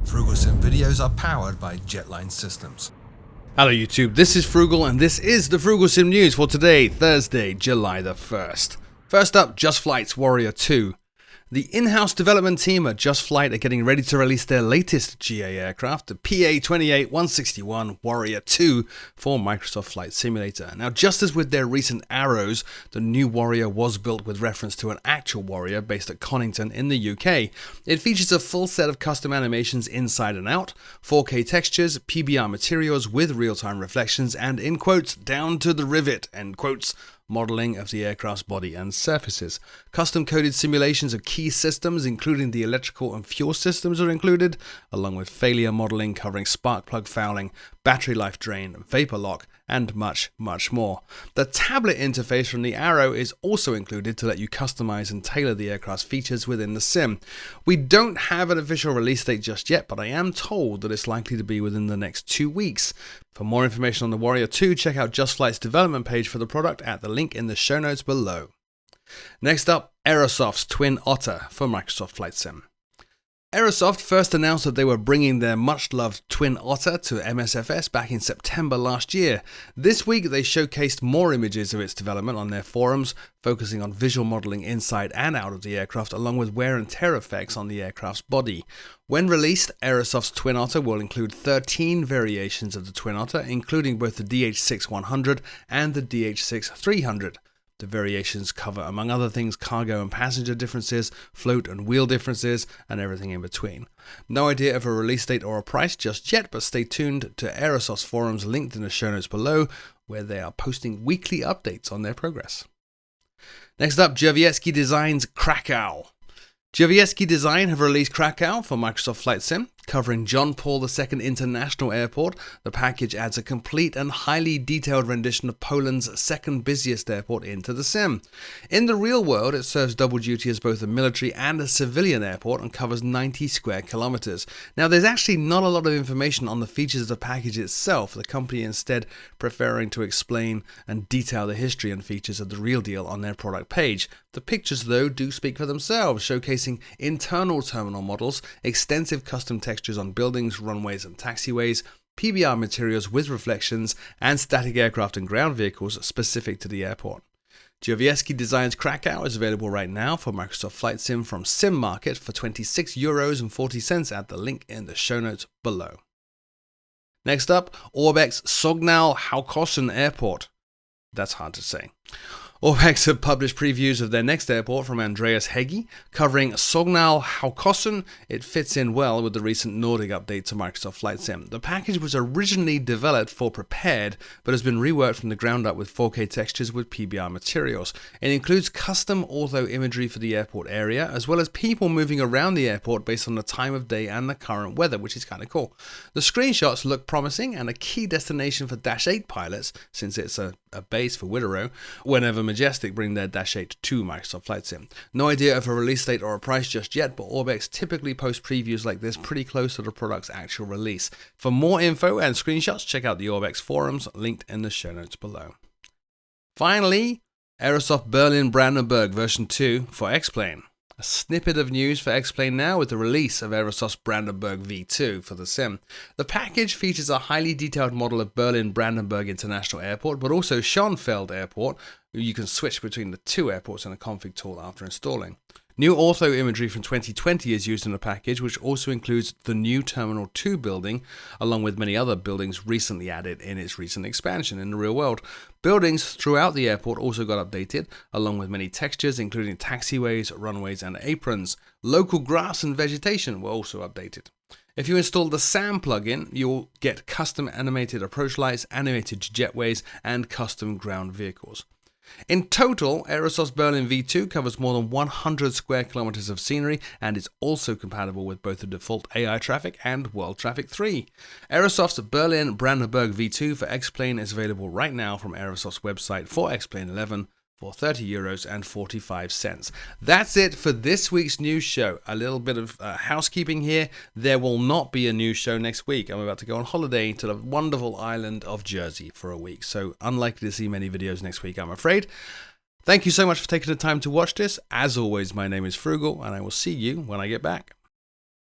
Frooglesim videos are powered by Jetline Systems. Hello YouTube, this is Frugal and this is the Frooglesim news for today, Thursday, July the 1st. First up, Just Flight's Warrior 2. The in-house development team at Just Flight are getting ready to release their latest GA aircraft, the PA-28161 Warrior 2 for Microsoft Flight Simulator. Now, just as with their recent Arrows, the new Warrior was built with reference to an actual Warrior based at Conington in the UK. It features a full set of custom animations inside and out, 4K textures, PBR materials with real-time reflections, and in quotes, down to the rivet, end quotes, modeling of the aircraft's body and surfaces. Custom-coded simulations of key systems, including the electrical and fuel systems, are included, along with failure modeling covering spark plug fouling, battery life drain, vapor lock, and much, much more. The tablet interface from the Arrow is also included to let you customize and tailor the aircraft's features within the sim. We don't have an official release date just yet, but I am told that it's likely to be within the next 2 weeks. For more information on the Warrior 2, check out Just Flight's development page for the product at the link in the show notes below. Next up, Aerosoft's Twin Otter for Microsoft Flight Sim. Aerosoft first announced that they were bringing their much-loved Twin Otter to MSFS back in September last year. This week they showcased more images of its development on their forums, focusing on visual modeling inside and out of the aircraft along with wear and tear effects on the aircraft's body. When released, Aerosoft's Twin Otter will include 13 variations of the Twin Otter, including both the DH6-100 and the DH6-300. The variations cover, among other things, cargo and passenger differences, float and wheel differences, and everything in between. No idea of a release date or a price just yet, but stay tuned to Aerosoft's forums linked in the show notes below, where they are posting weekly updates on their progress. Next up, Jvski Design's Krakow. Jvski Design have released Krakow for Microsoft Flight Sim, covering John Paul II International Airport. The package adds a complete and highly detailed rendition of Poland's second busiest airport into the sim. In the real world, it serves double duty as both a military and a civilian airport and covers 90 square kilometers. Now, there's actually not a lot of information on the features of the package itself, the company instead preferring to explain and detail the history and features of the real deal on their product page. The pictures, though, do speak for themselves, showcasing internal terminal models, extensive custom textures on buildings, runways and taxiways, PBR materials with reflections, and static aircraft and ground vehicles specific to the airport. Jvski Design's Krakow is available right now for Microsoft Flight Sim from Sim Market for €26.40 at the link in the show notes below. Next up, Orbx Sogndal Haukåsen Airport. That's hard to say. Orbx have published previews of their next airport from Drzewiecki, covering Sogndal Haukåsen. It fits in well with the recent Nordic update to Microsoft Flight Sim. The package was originally developed for Prepared, but has been reworked from the ground up with 4K textures with PBR materials. It includes custom ortho imagery for the airport area, as well as people moving around the airport based on the time of day and the current weather, which is kind of cool. The screenshots look promising and a key destination for Dash 8 pilots, since it's a base for Widerøe, whenever Majestic bring their Dash 8 to Microsoft Flight Sim. No idea of a release date or a price just yet, but Orbx typically post previews like this pretty close to the product's actual release. For more info and screenshots, check out the Orbx forums linked in the show notes below. Finally, Aerosoft Berlin Brandenburg version 2 for X-Plane. A snippet of news for X-Plane now with the release of Aerosoft's Brandenburg V2 for the sim. The package features a highly detailed model of Berlin Brandenburg International Airport, but also Schönefeld Airport. You can switch between the two airports in a config tool after installing. New ortho imagery from 2020 is used in the package, which also includes the new Terminal 2 building, along with many other buildings recently added in its recent expansion in the real world. Buildings throughout the airport also got updated, along with many textures, including taxiways, runways, and aprons. Local grass and vegetation were also updated. If you install the SAM plugin, you'll get custom animated approach lights, animated jetways, and custom ground vehicles. In total, Aerosoft's Berlin V2 covers more than 100 square kilometers of scenery and is also compatible with both the default AI traffic and World Traffic 3. Aerosoft's Berlin Brandenburg V2 for X-Plane is available right now from Aerosoft's website for X-Plane 11 for €30.45. That's it for this week's news show. A little bit of housekeeping here. There will not be a news show next week. I'm about to go on holiday to the wonderful island of Jersey for a week, so unlikely to see many videos next week, I'm afraid. Thank you so much for taking the time to watch this. As always, my name is Frugal, and I will see you when I get back.